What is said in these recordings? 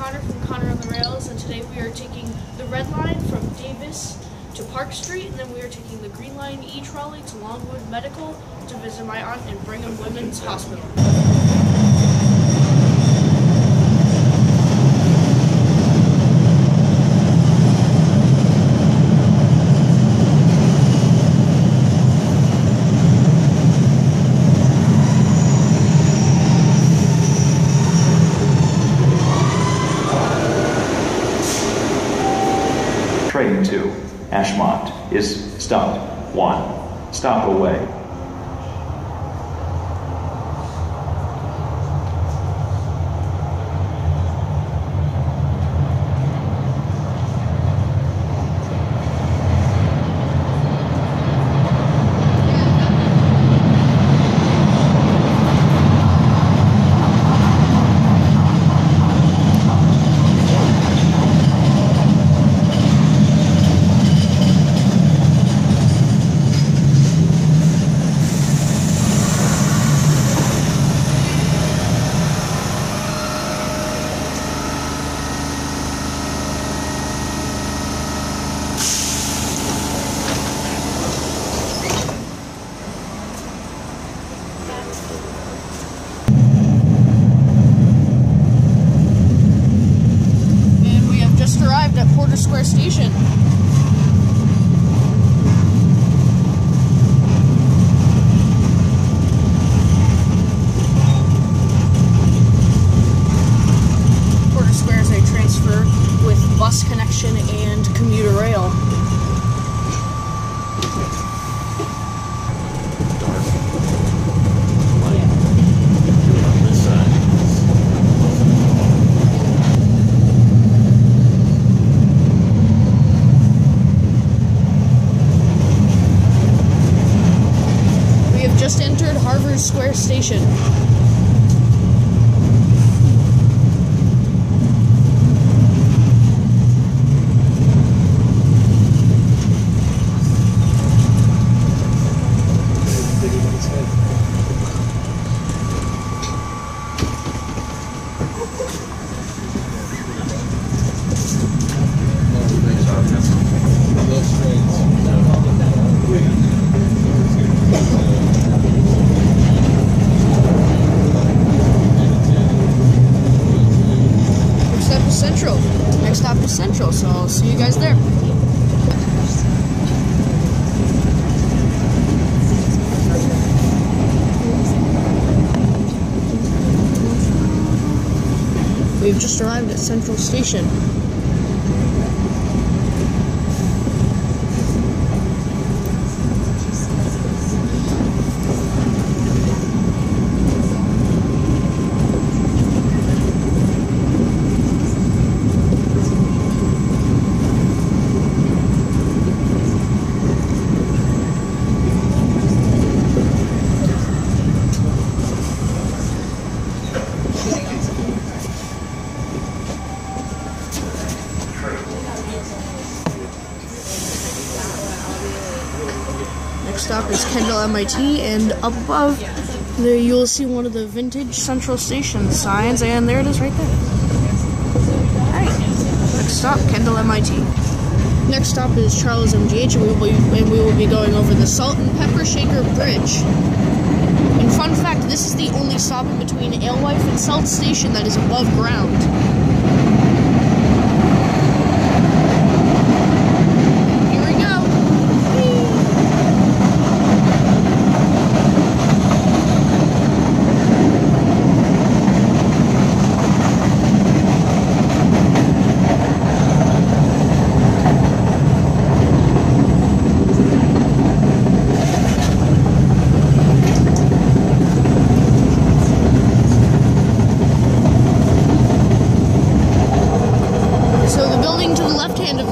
Connor from Connor on the Rails, and today we are taking the red line from Davis to Park Street, and then we are taking the green line e-trolley to Longwood Medical to visit my aunt in Brigham Women's Hospital. Train to Ashmont is stop 1. Stop away. Arrived at Porter Square Station. Porter Square is a transfer with bus connection and commuter rail. Just entered Harvard Square Station. Next stop is Central, so I'll see you guys there. We've just arrived at Central Station. Next stop is Kendall MIT, and up above there you'll see one of the vintage Central Station signs, and there it is right there. Alright, next stop, Kendall MIT. Next stop is Charles MGH, and we will be going over the Salt and Pepper Shaker Bridge. And fun fact, this is the only stop in between Alewife and Salt Station that is above ground.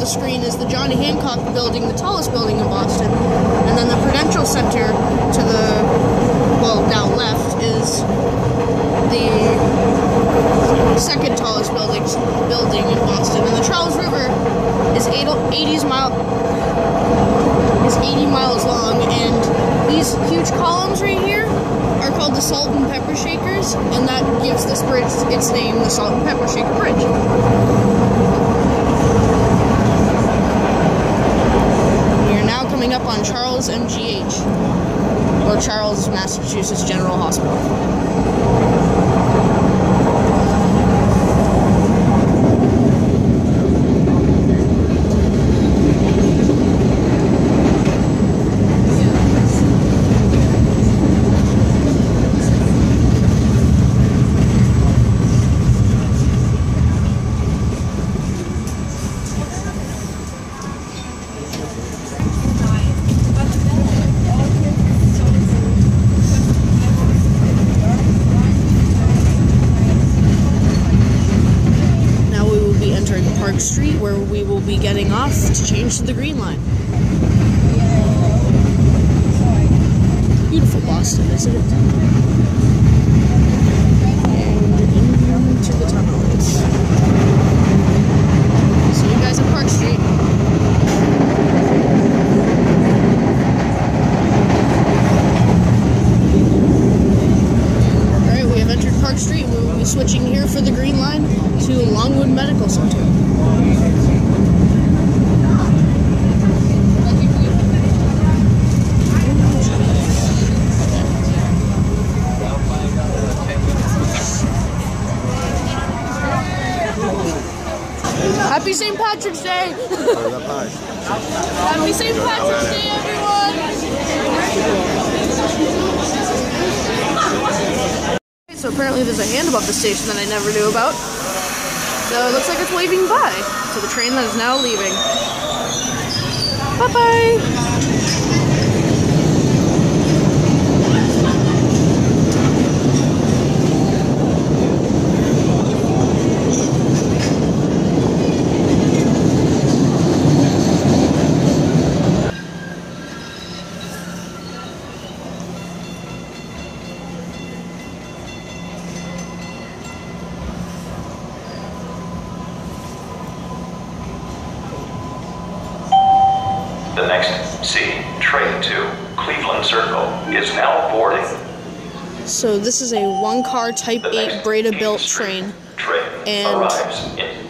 Screen is the John Hancock building, the tallest building in Boston, and then the Prudential Center to the, well, now left is the second tallest building in Boston, and the Charles River is 80 miles long, and these huge columns right here are called the Salt and Pepper Shakers, and that gives this bridge its name, the Salt and Pepper Shaker Bridge. We are now coming up on Charles MGH, or Charles, Massachusetts General Hospital. Park Street, where we will be getting off to change to the Green Line. Beautiful Boston, isn't it? And into the tunnels. See you guys at Park Street. Alright, we have entered Park Street. We will be switching here for the Green Line to Longwood Medical Center. Happy St. Patrick's Day! Happy St. Patrick's Day, everyone! So apparently there's a hand above the station that I never knew about. So it looks like it's waving bye to the train that is now leaving. Bye-bye! The next train to Cleveland Circle is now boarding. So this is a one-car Type 8 Breda-built train, and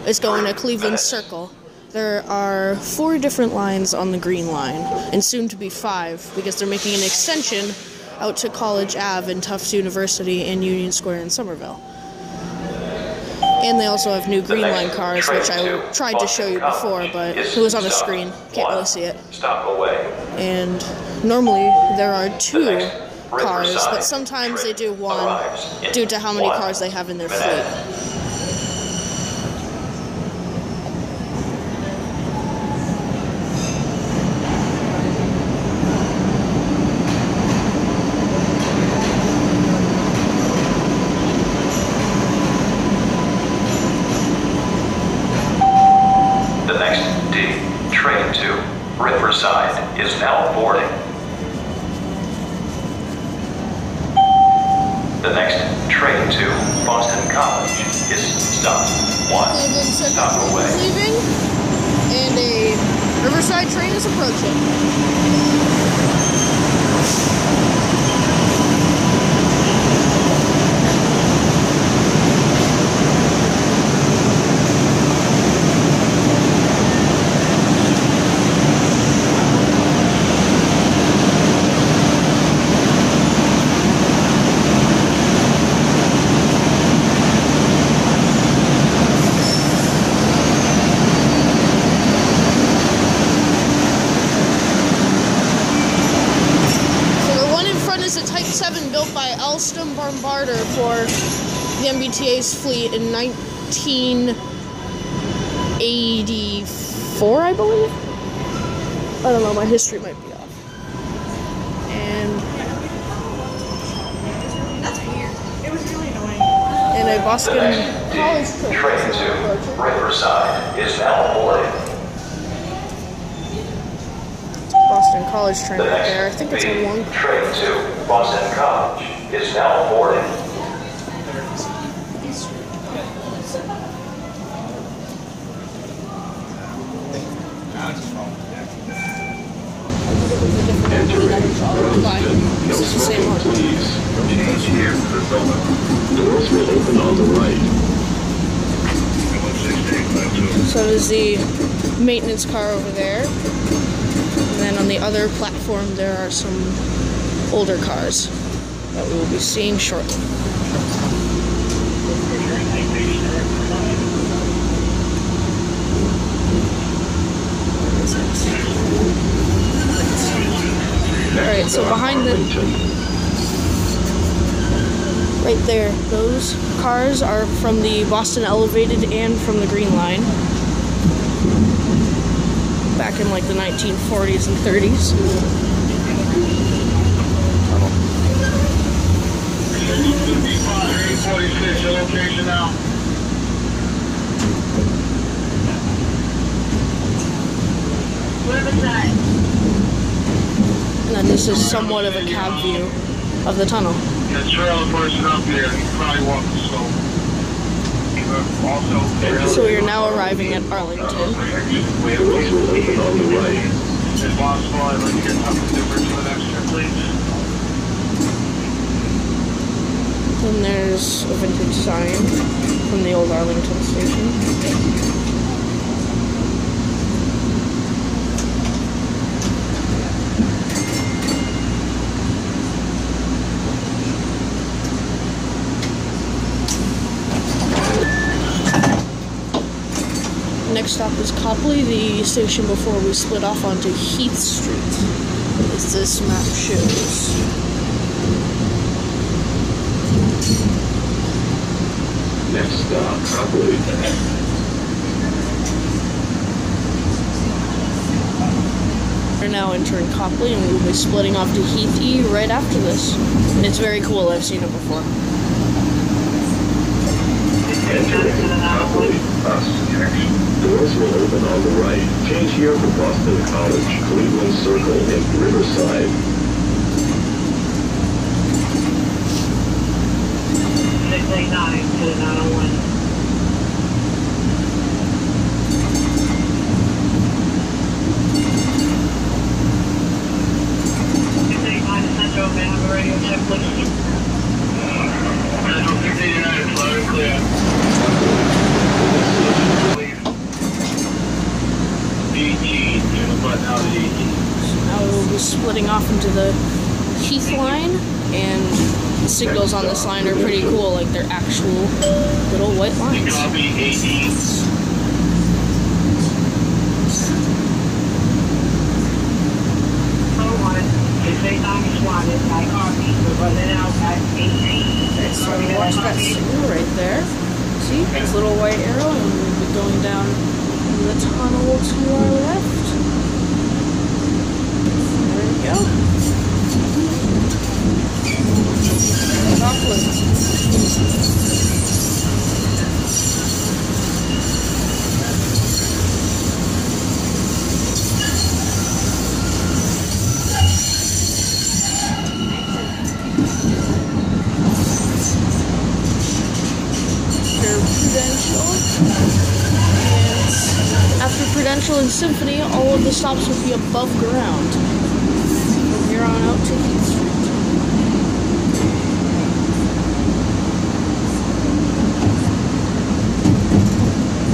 it's going to Cleveland Circle. There are 4 different lines on the Green Line, and soon to be 5, because they're making an extension out to College Ave and Tufts University and Union Square in Somerville. And they also have new Green Line cars, which I tried to show you before, but it was on a screen. Can't really see it. And normally there are 2 cars, but sometimes they do 1 due to how many cars they have in their fleet. Train to Riverside is now boarding. The next train to Boston College is stop 1 stop away. Leaving, and a Riverside train is approaching. Built by Alstom Bombardier for the MBTA's fleet in 1984, I believe? I don't know, my history might be off. And that's weird. It was really annoying. And a Boston College train to Riverside is now boarding. Boston College train right there. I think it's a 1. Train to Boston College is now boarding. It's the same one. Change here to the zone. Doors will open on the right. So there's the maintenance car over there. And then on the other platform there are some older cars that we will be seeing shortly. Alright, so behind the... right there, those cars are from the Boston Elevated and from the Green Line. Back in like the 1940s and 30s. 46, your location now. And then this is somewhat of a cab view of the tunnel. The trailer person up here, he's probably walking slow. So we are now arriving at Arlington. If possible, I'd like to get something different for the next trip, please. Then there's a vintage sign from the old Arlington station. Next stop is Copley, the station before we split off onto Heath Street, as this map shows. Next stop, Copley. We're now entering Copley, and we will be splitting off to Heath E right after this. And it's very cool, I've seen it before. Entering Copley, bus connection. Doors will open on the right. Change here for Boston College, Cleveland Circle, and Riverside. 689 to 901. 689 to Central, may I have a radio check, please? Central 689 is loud and clear. Now we will be splitting off into the Heath line, and the signals on this line are pretty cool, like they're actual little white lines. Copy 18. Okay, so watch that signal right there. See, this little white arrow, and we'll be going down the tunnel to our left. There we go. Chocolate. After Prudential and Symphony, all of the stops will be above ground. From here on out to Heath Street.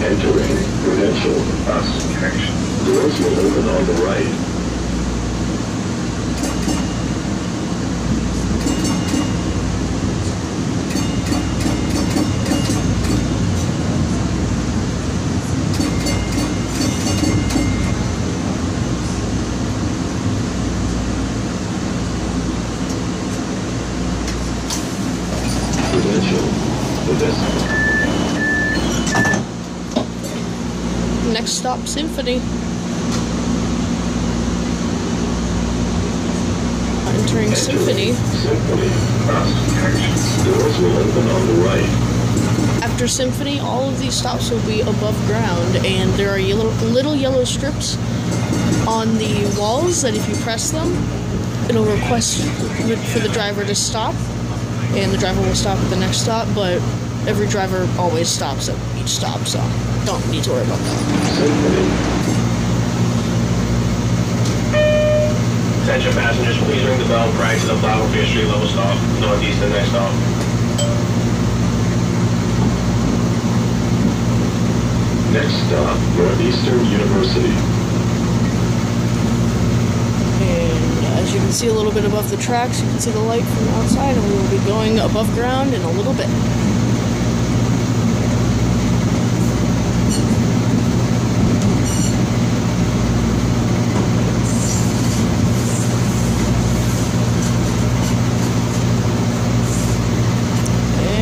Entering Prudential, bus connection. Doors will open on the right. Next stop, Symphony. Entering Symphony. Doors will open on the right. After Symphony, all of these stops will be above ground, and there are little yellow strips on the walls that if you press them, it'll request for the driver to stop, and the driver will stop at the next stop, but every driver always stops at each stop, so don't need to worry about that. Attention passengers, please ring the bell prior to the Flower Fair Street level stop, northeastern next stop. Next stop, Northeastern University. And as you can see a little bit above the tracks, you can see the light from outside, and we will be going above ground in a little bit.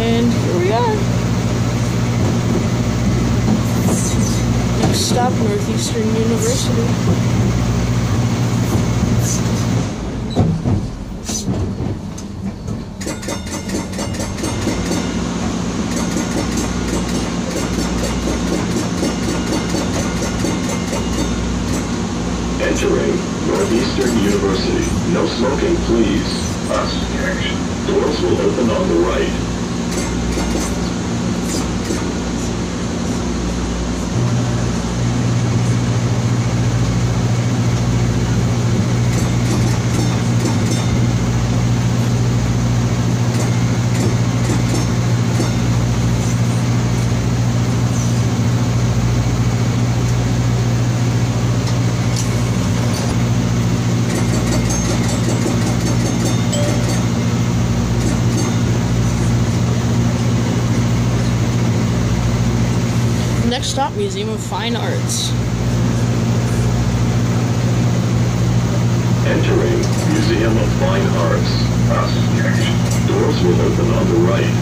And here we are. Next stop, Northeastern University. Entering Northeastern University. No smoking, please. Doors will open on the right. Next stop, Museum of Fine Arts. Entering Museum of Fine Arts. Doors will open on the right.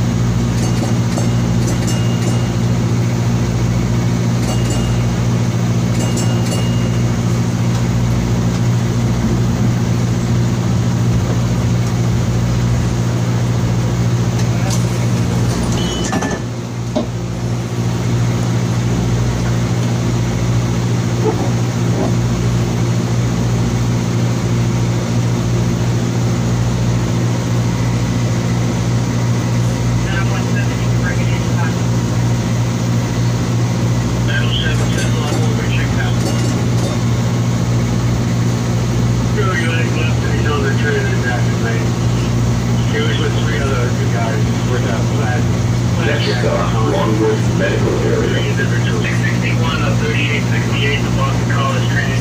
Next stop, Longwood Medical Area. 661 of 3868, the Boston College train.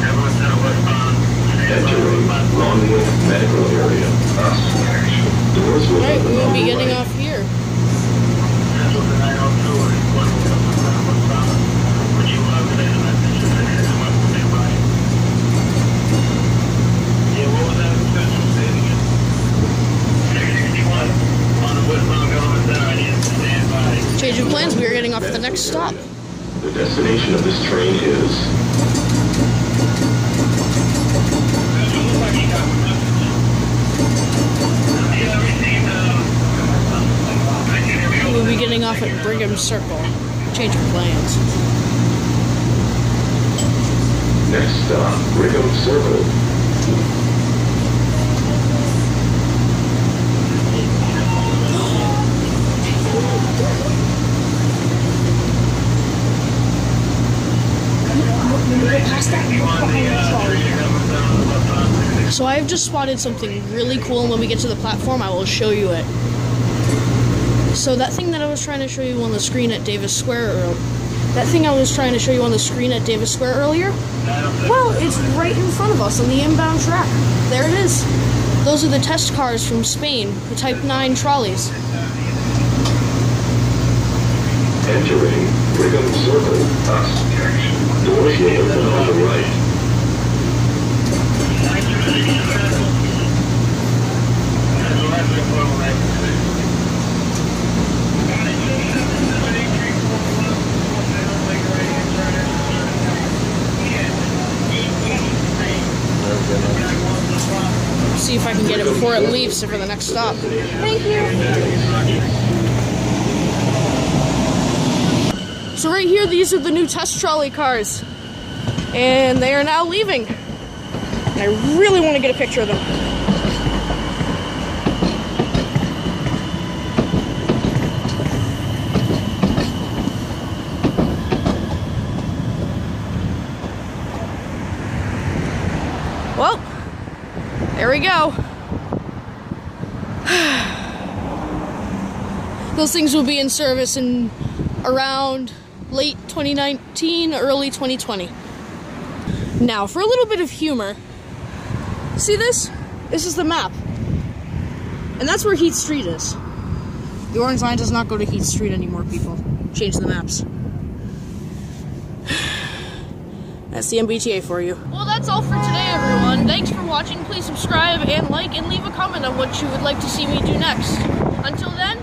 Everyone set westbound. Entering Longwood Medical Area. Doors will Alright, open we will on be the getting right. off here. Change of plans, we are getting off at the next stop. The destination of this train is We'll be getting off at Brigham Circle. Change of plans. next stop, Brigham Circle. So I've just spotted something really cool, and when we get to the platform, I will show you it. So that thing that I was trying to show you on the screen at Davis Square earlier, well, it's right in front of us on the inbound track. There it is. Those are the test cars from Spain, the Type 9 trolleys. Entering Brigham Circle. Doors will open on the right. See if I can get it before it leaves for the next stop. Thank you. So right here, these are the new test trolley cars. And they are now leaving. And I really want to get a picture of them. Well, There we go. Those things will be in service in around late 2019, early 2020. Now, for a little bit of humor, see this? This is the map. And that's where Heath Street is. The orange line does not go to Heath Street anymore, people. Change the maps. That's the MBTA for you. Well, that's all for today, everyone. Thanks for watching. Please subscribe and like and leave a comment on what you would like to see me do next. Until then,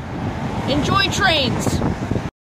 enjoy trains.